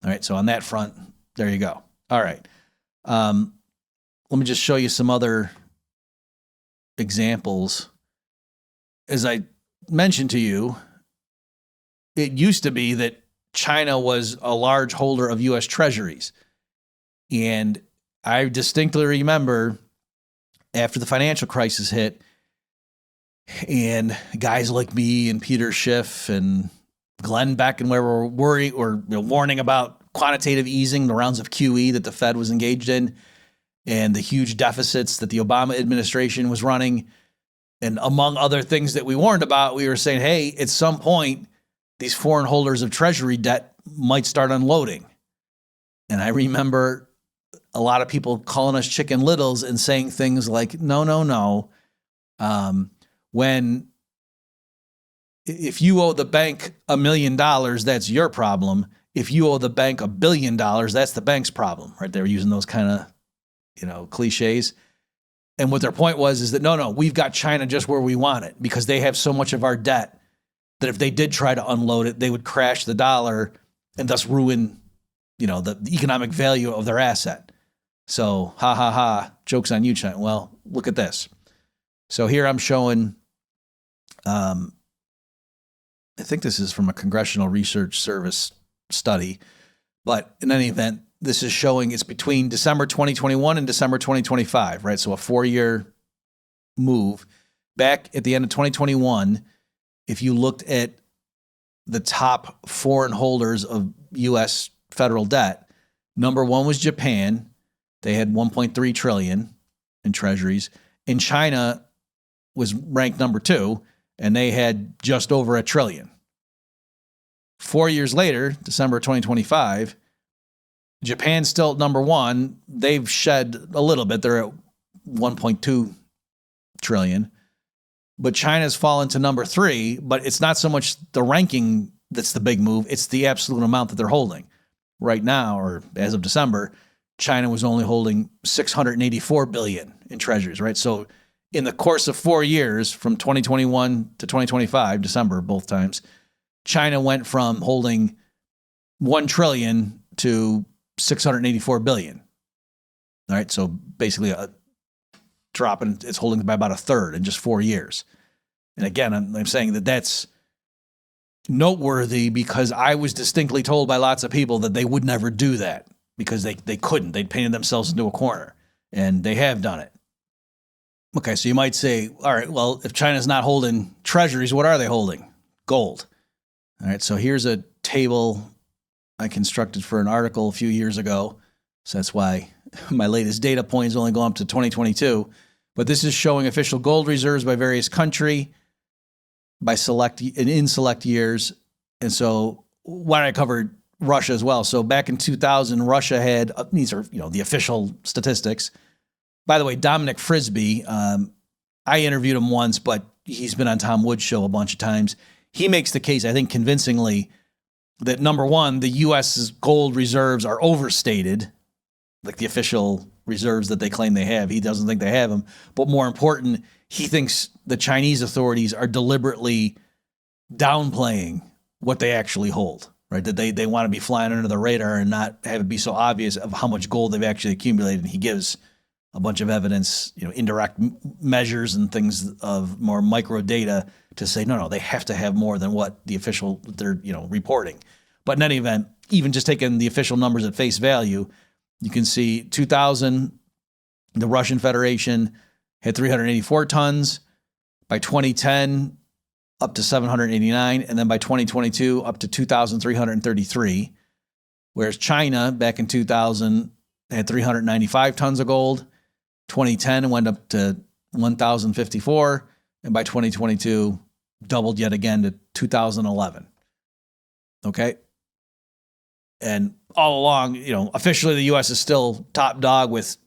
All right, so on that front, there you go. All right. Let me just show you some other examples. As I mentioned to you, it used to be that China was a large holder of U.S. Treasuries. And I distinctly remember after the financial crisis hit, and guys like me and Peter Schiff and Glenn Beck and where we're worried or warning about quantitative easing, the rounds of QE that the Fed was engaged in, and the huge deficits that the Obama administration was running. And among other things that we warned about, we were saying, hey, at some point, these foreign holders of Treasury debt might start unloading. And I remember a lot of people calling us Chicken Littles and saying things like, no. If you owe the bank $1 million, that's your problem. If you owe the bank $1 billion, that's the bank's problem, right? They were using those kind of, cliches. And what their point was is that, no, we've got China just where we want it because they have so much of our debt that if they did try to unload it, they would crash the dollar and thus ruin, the economic value of their asset. So, joke's on you, China. Well, look at this. So here I'm showing, I think this is from a Congressional Research Service study, but in any event, this is showing it's between December 2021 and December 2025, right? So a 4-year move. Back at the end of 2021, if you looked at the top foreign holders of U.S. federal debt, number one was Japan. They had $1.3 trillion in treasuries. And China was ranked number 2, and they had just over $1 trillion. 4 years later, December 2025, Japan's still at number 1. They've shed a little bit. They're at $1.2 trillion. But China's fallen to number 3, but it's not so much the ranking that's the big move. It's the absolute amount that they're holding. Right now, or as of December, China was only holding $684 billion in treasuries, right? So in the course of 4 years, from 2021 to 2025, December, both times, China went from holding $1 trillion to $684 billion. All right, so basically a drop, and it's holding by about a third in just 4 years. And again, I'm saying that that's noteworthy because I was distinctly told by lots of people that they would never do that because they couldn't. They'd painted themselves into a corner, and they have done it. Okay, so you might say, all right, well, if China's not holding treasuries, what are they holding? Gold. All right, so here's a table I constructed for an article a few years ago. So that's why my latest data point is only going up to 2022. But this is showing official gold reserves by various country by select years. And so why did I cover Russia as well? So back in 2000, Russia had, these are, the official statistics. By the way, Dominic Frisby, I interviewed him once, but he's been on Tom Wood's show a bunch of times. He makes the case, I think convincingly, that number one, the U.S.'s gold reserves are overstated, like the official reserves that they claim they have. He doesn't think they have them. But more important, he thinks the Chinese authorities are deliberately downplaying what they actually hold, right? That they want to be flying under the radar and not have it be so obvious of how much gold they've actually accumulated. And he gives a bunch of evidence, indirect measures and things of more micro data to say, no, they have to have more than what the official they're, reporting. But in any event, even just taking the official numbers at face value, you can see 2000, the Russian Federation had 384 tons. By 2010, up to 789. And then by 2022, up to 2,333. Whereas China, back in 2000, had 395 tons of gold. 2010 went up to 1,054. And by 2022, doubled yet again to 2011. Okay. And all along, officially the U.S. is still top dog with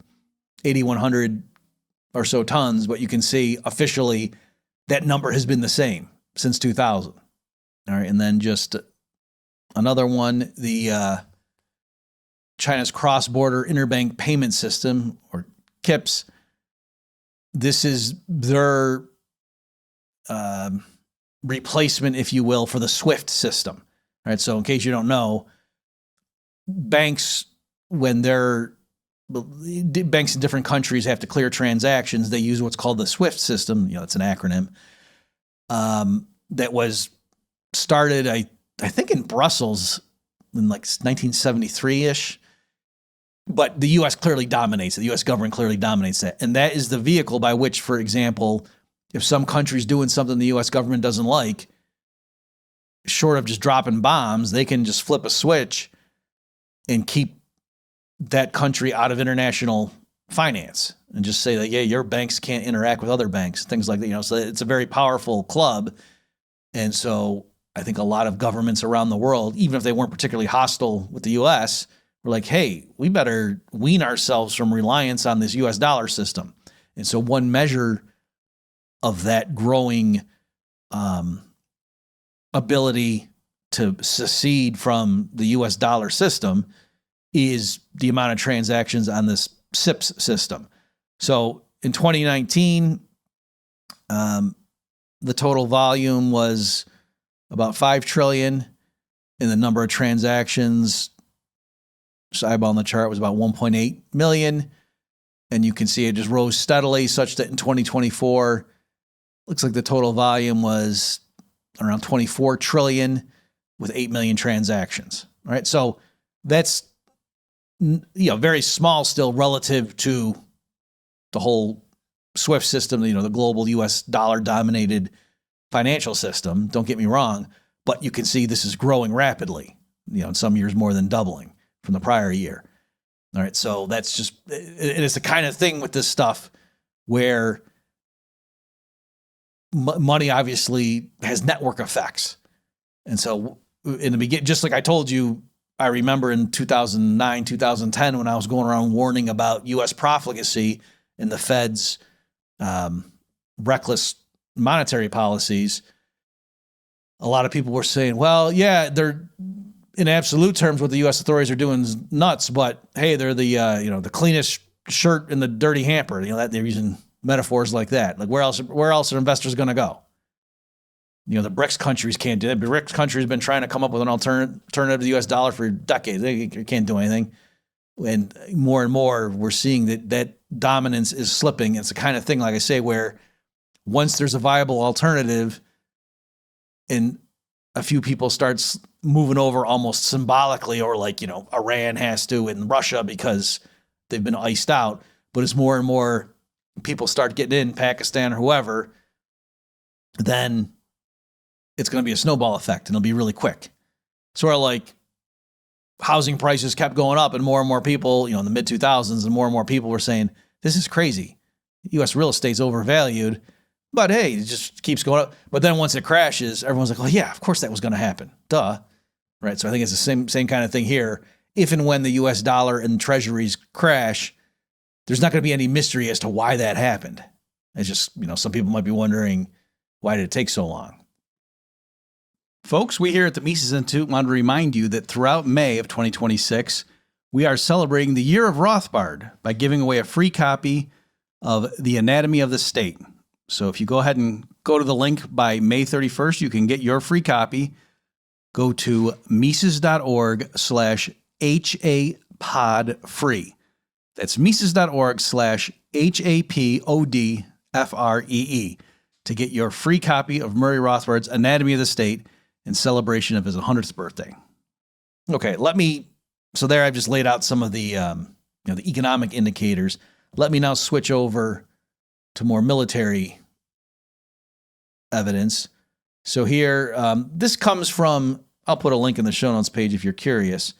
8,100 or so tons, but you can see officially that number has been the same since 2000. All right. And then just another one, the China's cross-border interbank payment system, or CIPS. This is their replacement, if you will, for the SWIFT system. All right. So in case you don't know, banks, when banks in different countries have to clear transactions, they use what's called the SWIFT system. It's an acronym that was started, I think, in Brussels in like 1973-ish. But the U.S. clearly dominates it. The U.S. government clearly dominates that. And that is the vehicle by which, for example, if some country's doing something the U.S. government doesn't like, short of just dropping bombs, they can just flip a switch and keep that country out of international finance and just say that, yeah, your banks can't interact with other banks, things like that. So it's a very powerful club. And so I think a lot of governments around the world, even if they weren't particularly hostile with the U.S., were like, hey, we better wean ourselves from reliance on this U.S. dollar system. And so one measure of that growing ability to secede from the U.S. dollar system is the amount of transactions on this CIPS system. So in 2019, the total volume was about 5 trillion, and the number of transactions, eyeball on the chart, was about 1.8 million. And you can see it just rose steadily, such that in 2024, looks like the total volume was around 24 trillion with 8 million transactions. All right. So that's, very small still relative to the whole SWIFT system, the global US dollar dominated financial system. Don't get me wrong, but you can see this is growing rapidly, in some years more than doubling from the prior year. All right. So that's just, it's the kind of thing with this stuff where money obviously has network effects. And so in the beginning, just like I told you, I remember in 2009, 2010, when I was going around warning about U.S. profligacy and the Fed's reckless monetary policies, a lot of people were saying, well, yeah, they're, in absolute terms, what the U.S. authorities are doing is nuts, but hey, they're the cleanest shirt in the dirty hamper. That they're using metaphors like that. Like where else are investors going to go? The BRICS countries can't do it. The BRICS countries have been trying to come up with an alternative to the U.S. dollar for decades. They can't do anything. And more, we're seeing that dominance is slipping. It's the kind of thing, like I say, where once there's a viable alternative and a few people starts moving over almost symbolically, or like, Iran has to and Russia because they've been iced out. But as more and more people start getting in, Pakistan or whoever, then it's going to be a snowball effect, and it'll be really quick. Sort of like housing prices kept going up, and more people, in the mid 2000s, and more people were saying, this is crazy. U.S. real estate's overvalued, but hey, it just keeps going up. But then once it crashes, everyone's like, well, yeah, of course that was going to happen. Duh. Right. So I think it's the same kind of thing here. If and when the U.S. dollar and treasuries crash, there's not going to be any mystery as to why that happened. It's just, some people might be wondering, why did it take so long? Folks, we here at the Mises Institute want to remind you that throughout May of 2026, we are celebrating the Year of Rothbard by giving away a free copy of The Anatomy of the State. So if you go ahead and go to the link by May 31st, you can get your free copy. Go to Mises.org/HAPODFree. That's Mises.org/HAPODFREE to get your free copy of Murray Rothbard's Anatomy of the State in celebration of his 100th birthday. Okay, so there I've just laid out some of the, the economic indicators. Let me now switch over to more military evidence. So here, this comes from, I'll put a link in the show notes page if you're curious,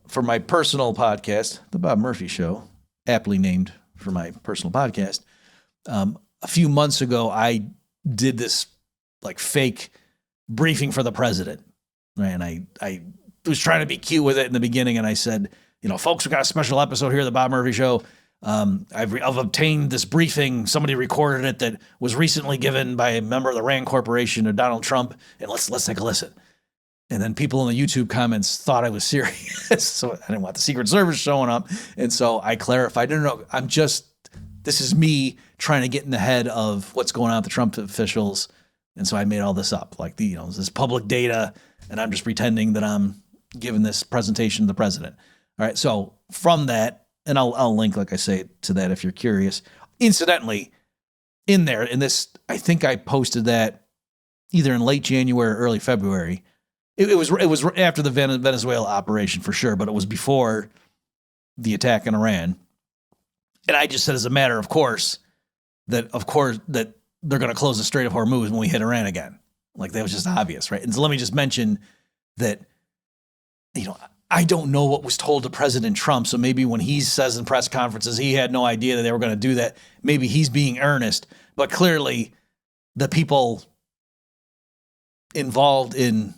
for my personal podcast, The Bob Murphy Show, aptly named for my personal podcast. A few months ago, I did this like fake briefing for the president, right? And I was trying to be cute with it in the beginning, and I said, folks, we got a special episode here, The Bob Murphy Show. I've obtained this briefing. Somebody recorded it that was recently given by a member of the Rand Corporation to Donald Trump, and let's take a listen. And then people in the YouTube comments thought I was serious, so I didn't want the Secret Service showing up, and so I clarified, no, this is me trying to get in the head of what's going on with the Trump officials. And so I made all this up, like this public data, and I'm just pretending that I'm, giving this presentation to the president. All right. So from that, and I'll link, like I say, to that if you're curious. Incidentally, in there, in this, I think I posted that either in late January or early February. It was after the Venezuela operation for sure, but it was before the attack in Iran. And I just said, as a matter of course, that they're going to close the Strait of Hormuz when we hit Iran again. Like, that was just obvious, right? And so let me just mention that, I don't know what was told to President Trump. So maybe when he says in press conferences he had no idea that they were going to do that, maybe he's being earnest. But clearly, the people involved in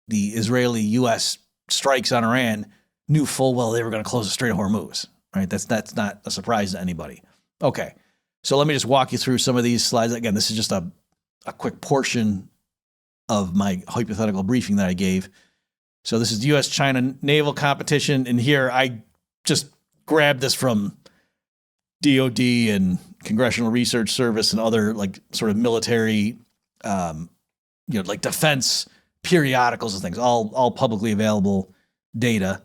the Israeli-U.S. strikes on Iran knew full well they were going to close the Strait of Hormuz, right? That's not a surprise to anybody. Okay, so let me just walk you through some of these slides. Again, this is just a quick portion of my hypothetical briefing that I gave. So this is U.S.-China naval competition, and here I just grabbed this from DOD and Congressional Research Service and other like sort of military, like defense periodicals and things, all publicly available data.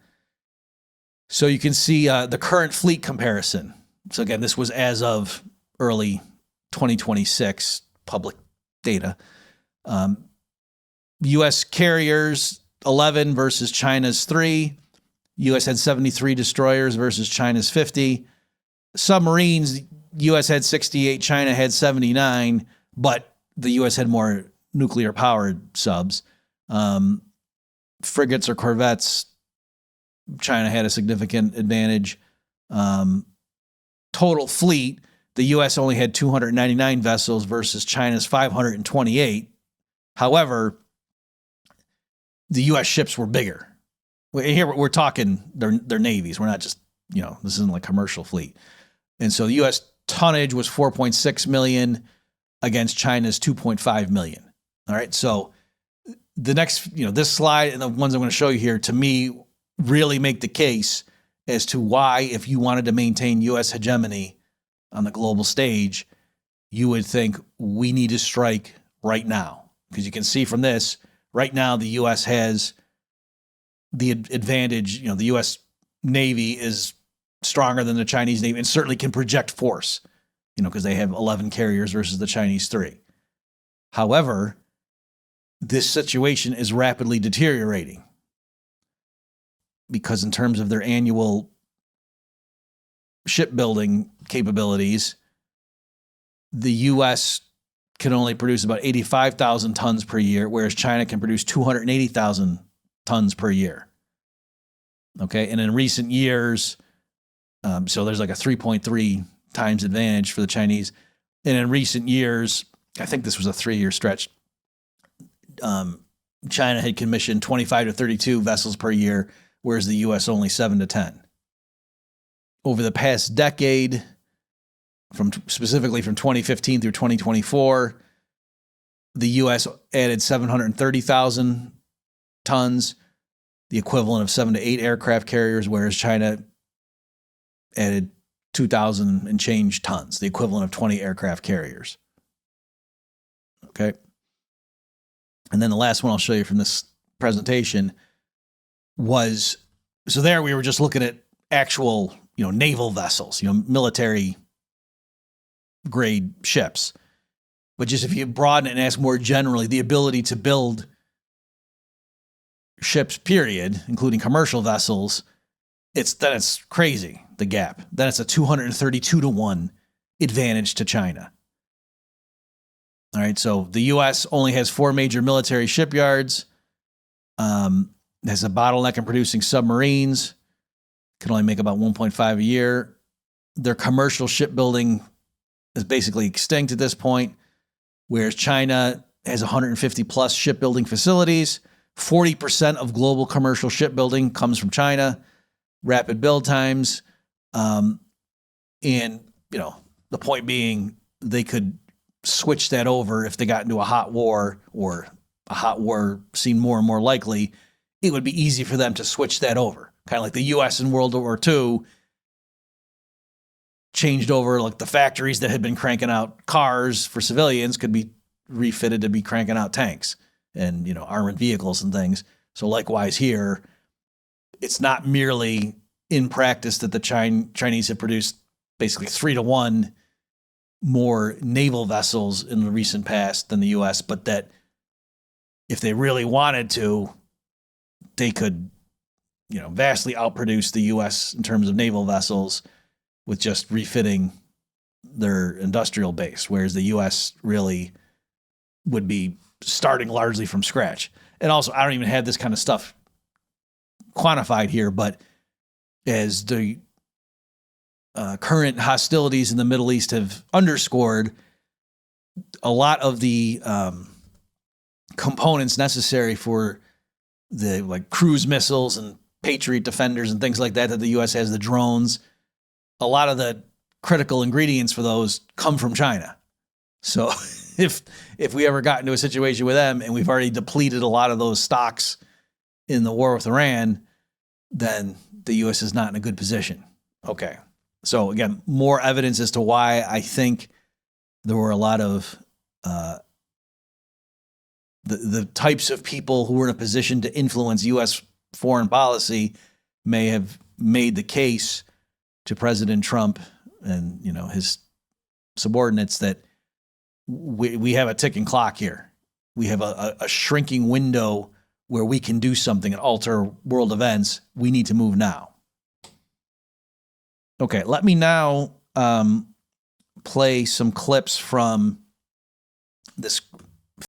So you can see the current fleet comparison. So again, this was as of early 2026 public data. U.S. carriers, 11 versus China's 3. U.S. had 73 destroyers versus China's 50. Submarines, U.S. had 68, China had 79, but the U.S. had more nuclear-powered subs. Frigates or corvettes, China had a significant advantage. Total fleet, the U.S. only had 299 vessels versus China's 528. However, the U.S. ships were bigger. Here we're talking their navies. We're not just, this isn't like commercial fleet. And so the U.S. tonnage was 4.6 million against China's 2.5 million. All right. So the next, this slide and the ones I'm going to show you here, to me, really make the case as to why, if you wanted to maintain U.S. hegemony on the global stage, you would think we need to strike right now. Because you can see from this, right now the U.S. has the advantage. The U.S. Navy is stronger than the Chinese Navy and certainly can project force, because they have 11 carriers versus the Chinese 3. However, this situation is rapidly deteriorating because in terms of their annual shipbuilding capabilities, the U.S. can only produce about 85,000 tons per year, whereas China can produce 280,000 tons per year. Okay, and in recent years, so there's like a 3.3 times advantage for the Chinese. And in recent years, I think this was a 3-year stretch, China had commissioned 25 to 32 vessels per year, whereas the U.S. only 7 to 10. Over the past decade, specifically from 2015 through 2024, the U.S. added 730,000 tons, the equivalent of 7 to 8 aircraft carriers, whereas China added 2,000 and change tons, the equivalent of 20 aircraft carriers. Okay. And then the last one I'll show you from this presentation was, so there we were just looking at actual, naval vessels, military grade ships. But just if you broaden it and ask more generally, the ability to build ships, period, including commercial vessels, it's crazy, the gap. Then it's a 232 to 1 advantage to China. All right, so the U.S. only has 4 major military shipyards, has a bottleneck in producing submarines, can only make about 1.5 a year. Their commercial shipbuilding is basically extinct at this point, whereas China has 150 plus shipbuilding facilities. 40% of global commercial shipbuilding comes from China, rapid build times. And, the point being, they could switch that over if they got into a hot war, or a hot war seemed more and more likely. It would be easy for them to switch that over. Kind of like the U.S. in World War II changed over, like the factories that had been cranking out cars for civilians could be refitted to be cranking out tanks and, armored vehicles and things. So likewise here, it's not merely in practice that the Chinese have produced basically 3-to-1 more naval vessels in the recent past than the U.S., but that if they really wanted to, they could, vastly outproduce the U.S. in terms of naval vessels with just refitting their industrial base, whereas the U.S. really would be starting largely from scratch. And also, I don't even have this kind of stuff quantified here, but as the current hostilities in the Middle East have underscored, a lot of the components necessary for the cruise missiles and Patriot defenders and things like that the U.S. has, the drones, a lot of the critical ingredients for those come from China. So if we ever got into a situation with them and we've already depleted a lot of those stocks in the war with Iran, then the U.S. is not in a good position. Okay. So again, more evidence as to why I think there were a lot of the types of people who were in a position to influence U.S. foreign policy may have made the case to President Trump and his subordinates that we have a ticking clock here. We have a shrinking window where we can do something and alter world events. We need to move now. Okay, let me now play some clips from this